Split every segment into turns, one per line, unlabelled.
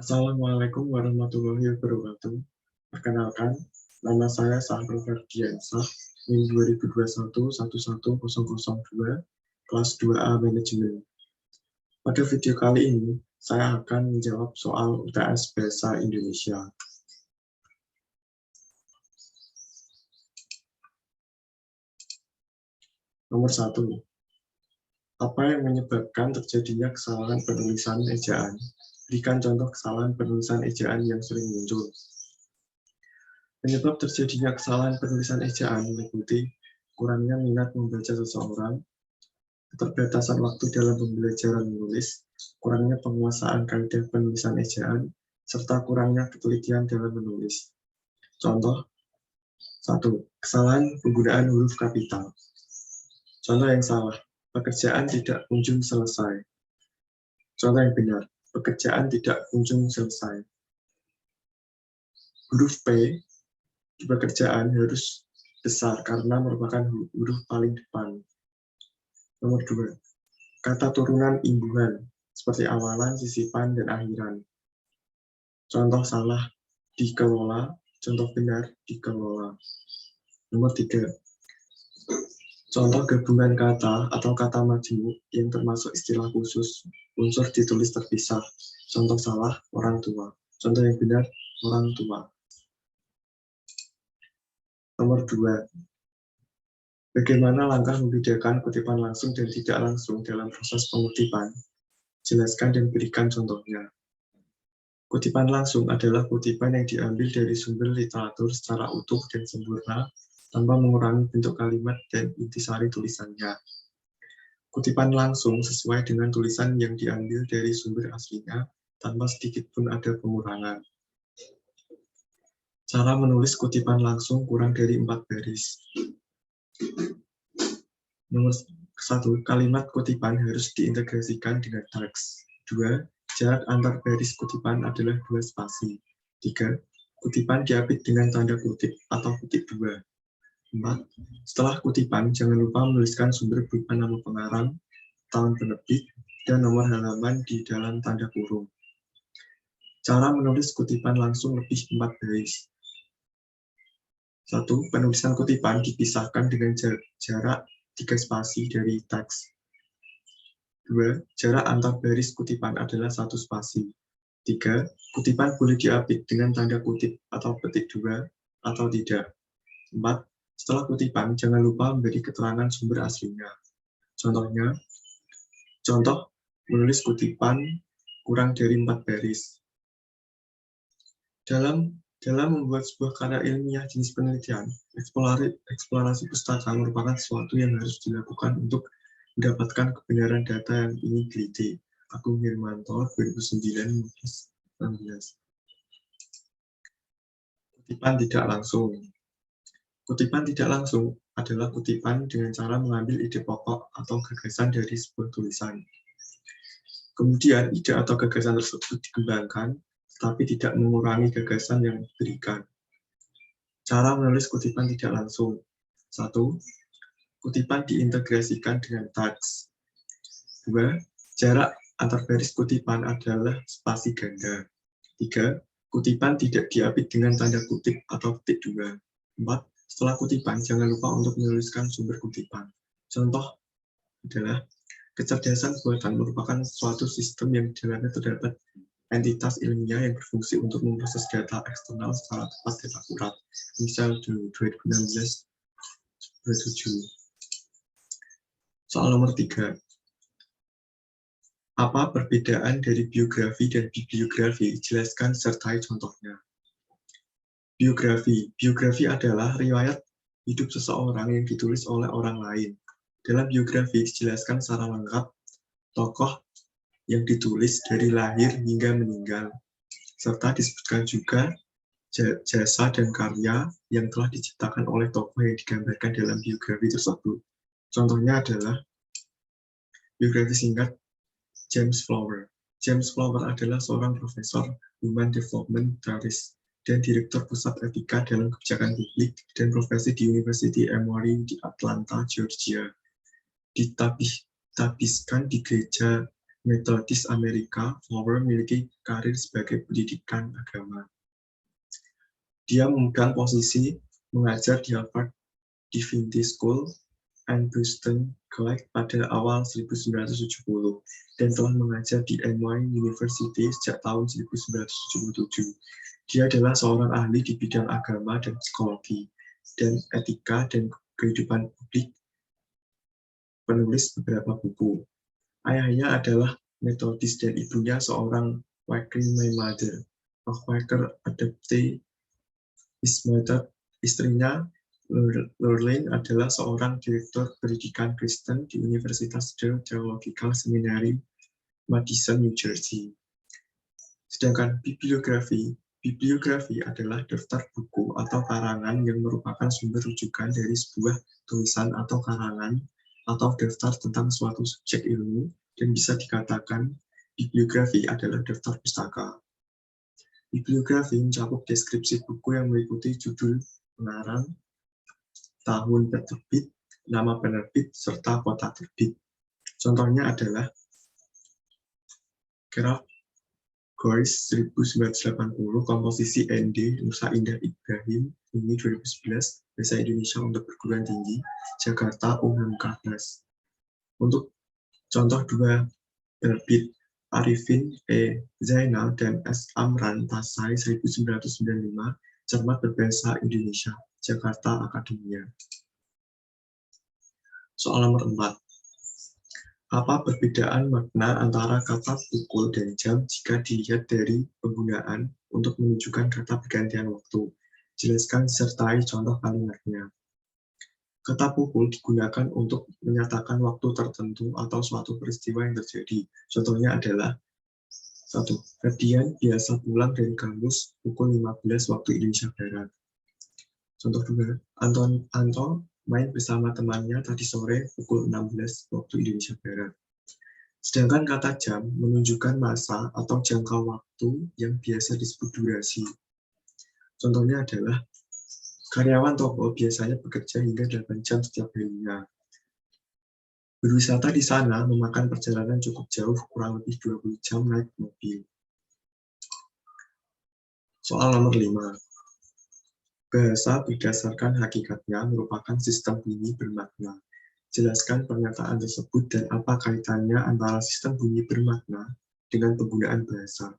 Assalamualaikum warahmatullahi wabarakatuh. Perkenalkan, nama saya Sahrul Ferdiansah, NIM 2021-11002, kelas 2A Manajemen. Pada video kali ini, saya akan menjawab soal UTS Bahasa Indonesia. Nomor 1. Apa yang menyebabkan terjadinya kesalahan penulisan ejaan? Berikan contoh kesalahan penulisan ejaan yang sering muncul. Penyebab terjadinya kesalahan penulisan ejaan meliputi kurangnya minat membaca seseorang, keterbatasan waktu dalam pembelajaran menulis, kurangnya penguasaan kaidah penulisan ejaan, serta kurangnya ketelitian dalam menulis. Contoh 1. Kesalahan penggunaan huruf kapital. Contoh yang salah, pekerjaan tidak kunjung selesai. Contoh yang benar, pekerjaan tidak kunjung selesai. Huruf P di pekerjaan harus besar karena merupakan huruf paling depan. Nomor 2. Kata turunan imbuhan, seperti awalan, sisipan, dan akhiran. Contoh salah, dikelola. Contoh benar, dikelola. Nomor 3. Contoh gabungan kata atau kata majemuk yang termasuk istilah khusus, unsur ditulis terpisah. Contoh salah, orang tua. Contoh yang benar, orang tua. Nomor 2. Bagaimana langkah membedakan kutipan langsung dan tidak langsung dalam proses pengutipan? Jelaskan dan berikan contohnya. Kutipan langsung adalah kutipan yang diambil dari sumber literatur secara utuh dan sempurna, tanpa mengurangi bentuk kalimat dan intisari tulisannya. Kutipan langsung sesuai dengan tulisan yang diambil dari sumber aslinya, tanpa sedikit pun ada pengurangan. Cara menulis kutipan langsung kurang dari 4 baris. Nomor 1. Kalimat kutipan harus diintegrasikan dengan teks. 2. Jarak antar baris kutipan adalah 2 spasi. 3. Kutipan diapit dengan tanda kutip atau kutip 2. 4. Setelah kutipan, jangan lupa menuliskan sumber berupa nama pengarang, tahun penerbit, dan nomor halaman di dalam tanda kurung. Cara menulis kutipan langsung lebih 4 baris. 1. Penulisan kutipan dipisahkan dengan jarak 3 spasi dari teks. 2. Jarak antar baris kutipan adalah 1 spasi. 3. Kutipan boleh diapit dengan tanda kutip atau petik 2 atau tidak. 4. Setelah kutipan, jangan lupa memberi keterangan sumber aslinya. Contohnya, contoh menulis kutipan kurang dari 4 baris. Dalam membuat sebuah karya ilmiah jenis penelitian, eksplorasi pustaka merupakan sesuatu yang harus dilakukan untuk mendapatkan kebenaran data yang ingin diteliti. Agung Hermanto, 2009, 19. Kutipan tidak langsung. Kutipan tidak langsung adalah kutipan dengan cara mengambil ide pokok atau gagasan dari sebuah tulisan. Kemudian, ide atau gagasan tersebut dikembangkan, tetapi tidak mengurangi gagasan yang diberikan. Cara menulis kutipan tidak langsung. 1. Kutipan diintegrasikan dengan teks. 2. Jarak antar baris kutipan adalah spasi ganda. 3. Kutipan tidak diapit dengan tanda kutip atau petik 2. 4. Setelah kutipan, jangan lupa untuk menuliskan sumber kutipan. Contoh adalah, kecerdasan buatan merupakan suatu sistem yang di dalamnya terdapat entitas ilmiah yang berfungsi untuk memproses data eksternal secara tepat dan akurat. Misal 2016-27. Soal nomor 3. Apa perbedaan dari biografi dan bibliografi? Jelaskan sertai contohnya. Biografi. Biografi adalah riwayat hidup seseorang yang ditulis oleh orang lain. Dalam biografi dijelaskan secara lengkap tokoh yang ditulis dari lahir hingga meninggal, serta disebutkan juga jasa dan karya yang telah diciptakan oleh tokoh yang digambarkan dalam biografi tersebut. Contohnya adalah biografi singkat James Flower. James Flower adalah seorang profesor Human Development Theories dan Direktur Pusat Etika dalam Kebijakan Publik dan Profesi di University Emory di Atlanta, Georgia. Ditabiskan di gereja Methodist Amerika, Fowler memiliki karir sebagai pendidikan agama. Dia memegang posisi mengajar di Harvard Divinity School and Boston College pada awal 1970 dan telah mengajar di NY University sejak tahun 1977. Dia adalah seorang ahli di bidang agama dan psikologi dan etika dan kehidupan publik, penulis beberapa buku. Ayahnya adalah Methodist dan ibunya seorang Quaker. My mother, a Quaker adoptee, his mother. Istrinya Lurleen adalah seorang direktur pendidikan Kristen di Universitas Theological Seminary, Madison, New Jersey. Sedangkan bibliografi adalah daftar buku atau karangan yang merupakan sumber rujukan dari sebuah tulisan atau karangan atau daftar tentang suatu subjek ilmu, dan bisa dikatakan bibliografi adalah daftar pustaka. Bibliografi mencakup deskripsi buku yang meliputi judul, pengarang, tahun terbit, nama penerbit, serta kota terbit. Contohnya adalah Graf Goris 1980, komposisi ND, Nusa Indah Ibrahim, ini 2011, Bahasa Indonesia untuk Perguruan Tinggi, Jakarta, UMKAS. Untuk contoh dua penerbit, Arifin E. Zainal dan S. Amran Tasai 1995, Cermat Berbahasa Indonesia, Jakarta Akademia. Soal nomor 4. Apa perbedaan makna antara kata pukul dan jam jika dilihat dari penggunaan untuk menunjukkan kata pergantian waktu? Jelaskan sertai contoh kalimatnya. Kata pukul digunakan untuk menyatakan waktu tertentu atau suatu peristiwa yang terjadi. Contohnya adalah 1. Ferdian biasa pulang dari kampus pukul 15 waktu Indonesia Barat. Contoh 2. Anton main bersama temannya tadi sore pukul 16 waktu Indonesia Barat. Sedangkan kata jam menunjukkan masa atau jangka waktu yang biasa disebut durasi. Contohnya adalah karyawan toko biasanya bekerja hingga 8 jam setiap harinya. Berwisata di sana memakan perjalanan cukup jauh, kurang lebih 20 jam naik mobil. Soal nomor 5. Bahasa berdasarkan hakikatnya merupakan sistem bunyi bermakna. Jelaskan pernyataan tersebut dan apa kaitannya antara sistem bunyi bermakna dengan penggunaan bahasa.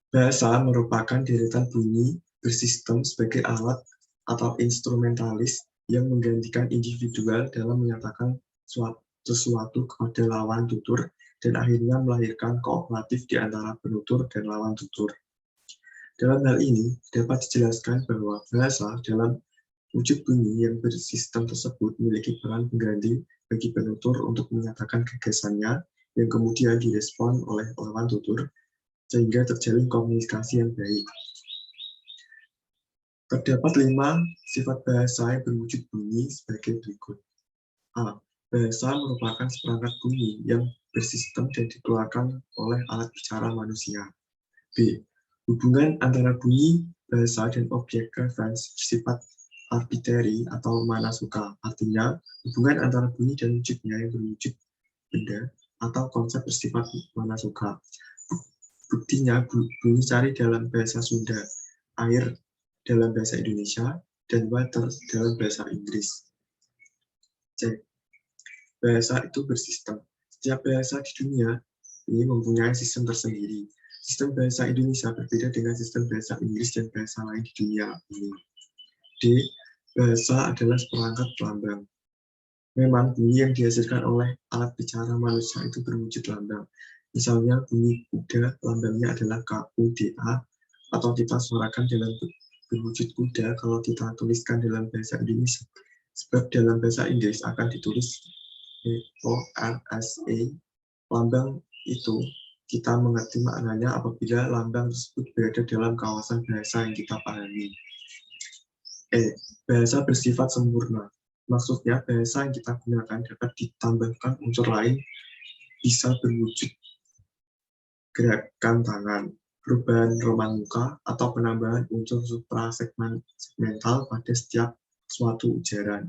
Bahasa merupakan deretan bunyi bersistem sebagai alat atau instrumentalis yang menggantikan individual dalam menyatakan sesuatu kepada lawan tutur dan akhirnya melahirkan kooperatif di antara penutur dan lawan tutur. Dalam hal ini, dapat dijelaskan bahwa bahasa dalam wujud bunyi yang bersistem tersebut memiliki peran pengganti bagi penutur untuk menyatakan gagasannya yang kemudian direspon oleh lawan tutur, sehingga terjalin komunikasi yang baik. Terdapat 5 sifat bahasa yang berwujud bunyi sebagai berikut. A. Bahasa merupakan seperangkat bunyi yang bersistem dan dikeluarkan oleh alat bicara manusia. B. Hubungan antara bunyi, bahasa, dan objek reference bersifat arbitrary atau mana suka. Artinya, hubungan antara bunyi dan wujudnya yang berwujud benda atau konsep bersifat mana suka. Buktinya, bunyi cari dalam bahasa Sunda, air dalam bahasa Indonesia, dan water dalam bahasa Inggris. C. Bahasa itu bersistem. Setiap bahasa di dunia ini mempunyai sistem tersendiri. Sistem bahasa Indonesia berbeda dengan sistem bahasa Inggris dan bahasa lain di dunia ini. D. Bahasa adalah seperangkat lambang. Memang bunyi yang dihasilkan oleh alat bicara manusia itu berwujud lambang. Misalnya bunyi kuda, lambangnya adalah KUDA, atau kita suarakan dalam berwujud kuda kalau kita tuliskan dalam bahasa Indonesia. Sebab dalam bahasa Inggris akan ditulis ORSA. Lambang itu kita mengerti maknanya apabila lambang tersebut berada dalam kawasan bahasa yang kita pahami. E. Bahasa bersifat sempurna. Maksudnya bahasa yang kita gunakan dapat ditambahkan unsur lain, bisa berwujud gerakan tangan, perubahan roman muka, atau penambahan unsur suprasegmental pada setiap suatu ujaran.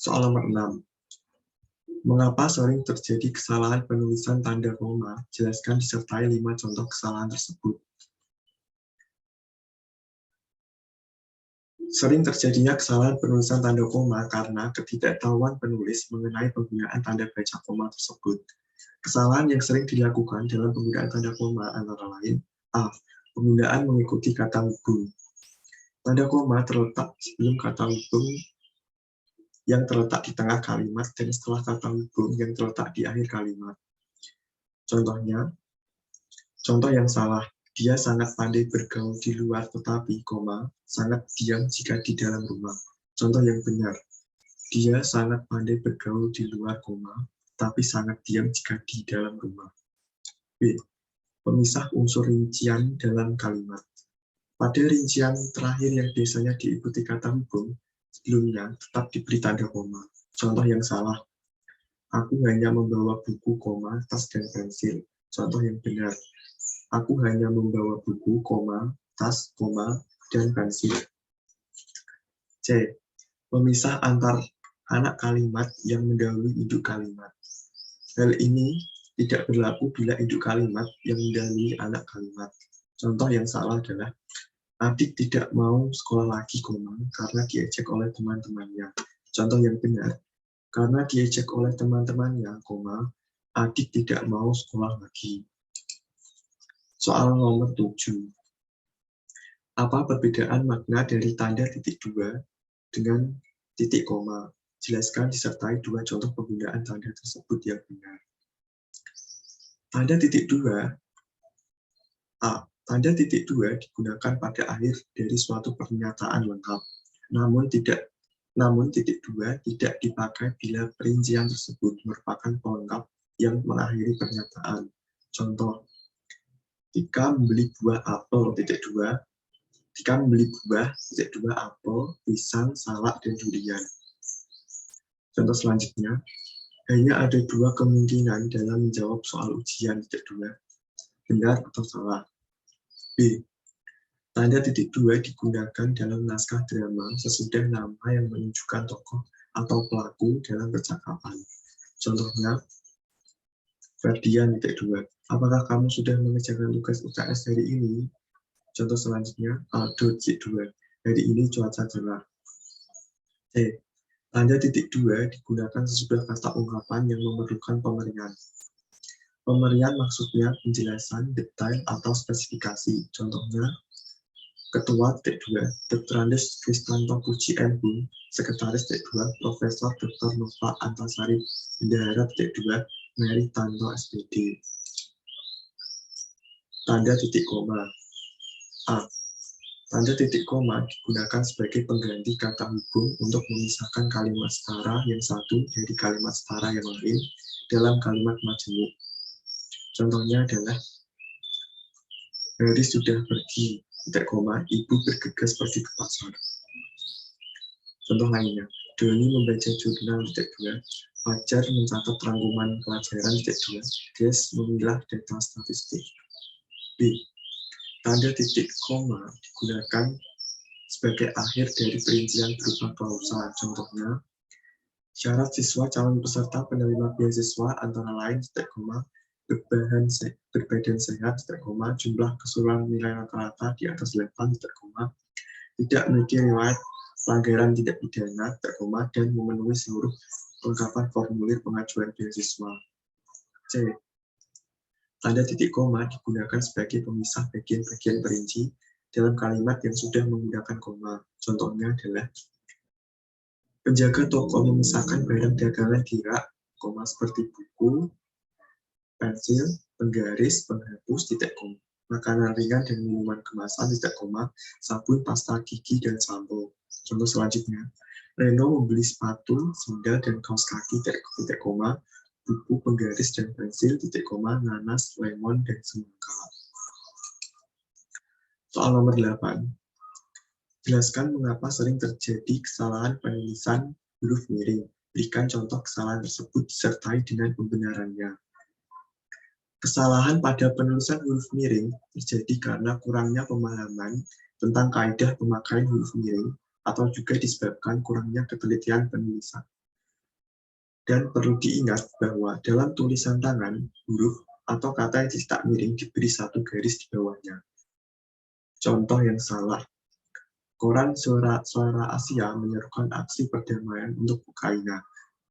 Soal nomor 6. Mengapa sering terjadi kesalahan penulisan tanda koma? Jelaskan disertai 5 contoh kesalahan tersebut. Sering terjadinya kesalahan penulisan tanda koma karena ketidaktahuan penulis mengenai penggunaan tanda baca koma tersebut. Kesalahan yang sering dilakukan dalam penggunaan tanda koma antara lain: A. Penggunaan mengikuti kata hubung. Tanda koma terletak sebelum kata hubung yang terletak di tengah kalimat dan setelah kata hubung yang terletak di akhir kalimat. Contoh yang salah: dia sangat pandai bergaul di luar tetapi, sangat diam jika di dalam rumah. Contoh yang benar: dia sangat pandai bergaul di luar, tapi sangat diam jika di dalam rumah. B. Pemisah unsur rincian dalam kalimat. Pada rincian terakhir yang biasanya diikuti kata hubung, sebelumnya tetap diberi tanda koma. Contoh yang salah: aku hanya membawa buku, tas dan pensil. Contoh yang benar: aku hanya membawa buku, tas, dan pensil. C. Memisah antar anak kalimat yang mendahului induk kalimat. Hal ini tidak berlaku bila induk kalimat yang mendahului anak kalimat. Contoh yang salah adalah: adik tidak mau sekolah lagi, karena diejek oleh teman-temannya. Contoh yang benar: karena diejek oleh teman-temannya, adik tidak mau sekolah lagi. Soal nomor 7. Apa perbedaan makna dari tanda titik 2 dengan titik koma? Jelaskan disertai 2 contoh penggunaan tanda tersebut yang benar. Tanda titik 2. A. Tanda titik 2 digunakan pada akhir dari suatu pernyataan lengkap. Namun titik 2 tidak dipakai bila perincian tersebut merupakan pelengkap yang mengakhiri pernyataan. Contoh: Tika membeli buah apel, titik 2. Tika membeli buah, titik 2, apel, pisang, salak, dan durian. Contoh selanjutnya: hanya ada 2 kemungkinan dalam menjawab soal ujian, titik 2. Benar atau salah. B. Tanda titik 2 digunakan dalam naskah drama sesudah nama yang menunjukkan tokoh atau pelaku dalam percakapan. Contohnya, Ferdian, titik 2. Apakah kamu sudah mengerjakan tugas UTS hari ini? Contoh selanjutnya, Aldo, titik 2. Hari ini cuaca cerah. C. Tanda titik 2 digunakan sesudah kata ungkapan yang memerlukan pemerian. Pemerian maksudnya penjelasan, detail, atau spesifikasi. Contohnya, Ketua, titik 2, Dr. Andes Kristanto Puji M. Sekretaris, titik 2, Profesor Dr. Nova Antasari Bendahara, titik 2, Mary Tanto, SPD. Tanda titik koma. A. Tanda titik koma digunakan sebagai pengganti kata hubung untuk memisahkan kalimat setara yang satu dari kalimat setara yang lain dalam kalimat majemuk. Contohnya adalah: Hari sudah pergi, titik koma, ibu bergegas pergi ke pasar. Contoh lainnya: Doni membaca jurnal, titik 2, Fajar mencatat rangkuman pelajaran, titik 2, Des memilah data statistik. B. Tanda titik koma digunakan sebagai akhir dari perincian berupa klausa. Contohnya, syarat siswa calon peserta penerima beasiswa antara lain, titik koma, berbadan sehat, titik koma, jumlah keseluruhan nilai rata-rata di atas 8, titik koma, tidak memiliki riwayat pelanggaran tindak pidana, titik koma, dan memenuhi seluruh kelengkapan formulir pengajuan beasiswa. C. Tanda titik koma digunakan sebagai pemisah bagian-bagian perinci dalam kalimat yang sudah menggunakan koma. Contohnya adalah: penjaga toko memisahkan barang dagangan di rak, seperti buku, pensil, penggaris, penghapus, titik koma, makanan ringan dan minuman kemasan, titik koma, sabun, pasta gigi, dan sampo. Contoh selanjutnya: Reno membeli sepatu, sandal, dan kaos kaki, titik koma, buku, penggaris, dan pensil, titik koma, nanas, lemon, dan semangka. Soal nomor 8. Jelaskan mengapa sering terjadi kesalahan penulisan huruf miring. Berikan contoh kesalahan tersebut disertai dengan pembenarannya. Kesalahan pada penulisan huruf miring terjadi karena kurangnya pemahaman tentang kaidah pemakaian huruf miring atau juga disebabkan kurangnya ketelitian penulisan. Dan perlu diingat bahwa dalam tulisan tangan, huruf atau kata yang dicetak miring diberi satu garis di bawahnya. Contoh yang salah. Koran Suara Asia menyerukan aksi perdamaian untuk Ukraina.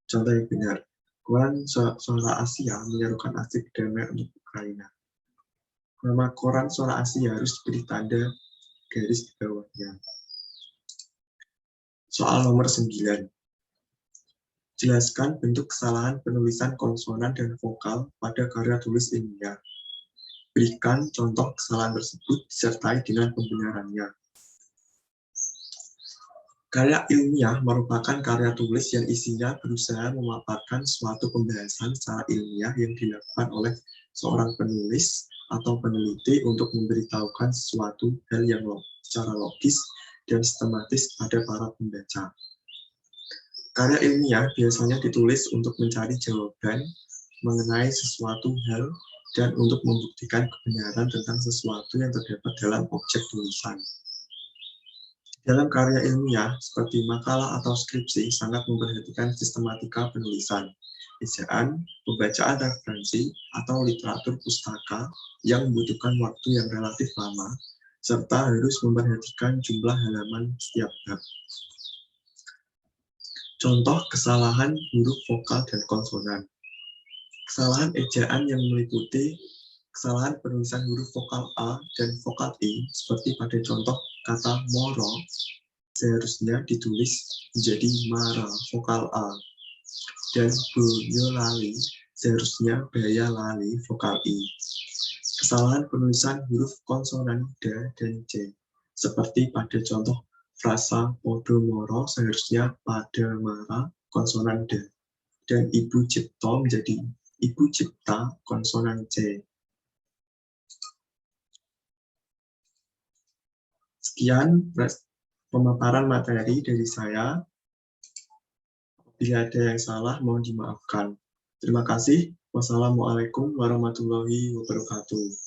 Contoh yang benar. Koran Suara Asia menyerukan aksi perdamaian untuk Ukraina. Nama koran Suara Asia harus diberi tanda garis di bawahnya. Soal nomor 9. Jelaskan bentuk kesalahan penulisan konsonan dan vokal pada karya tulis ilmiah. Berikan contoh kesalahan tersebut disertai dengan pembenarannya. Karya ilmiah merupakan karya tulis yang isinya berusaha memaparkan suatu pembahasan secara ilmiah yang dilakukan oleh seorang penulis atau peneliti untuk memberitahukan sesuatu hal yang secara logis dan sistematis pada para pembaca. Karya ilmiah biasanya ditulis untuk mencari jawaban mengenai sesuatu hal dan untuk membuktikan kebenaran tentang sesuatu yang terdapat dalam objek tulisan. Dalam karya ilmiah, seperti makalah atau skripsi, sangat memperhatikan sistematika penulisan, ejaan, pembacaan referensi, atau literatur pustaka yang membutuhkan waktu yang relatif lama, serta harus memperhatikan jumlah halaman setiap bab. Contoh kesalahan huruf vokal dan konsonan. Kesalahan ejaan yang meliputi kesalahan penulisan huruf vokal A dan vokal I, seperti pada contoh kata moro, seharusnya ditulis menjadi mara, vokal A, dan boyolali, seharusnya baya lali, vokal I. Kesalahan penulisan huruf konsonan D dan C, seperti pada contoh frasa podomoro, seharusnya pada mara, konsonan D, dan ibu cipto menjadi ibu cipta, konsonan C. Sekian pemaparan materi dari saya. Bila ada yang salah, mohon dimaafkan. Terima kasih. Wassalamualaikum warahmatullahi wabarakatuh.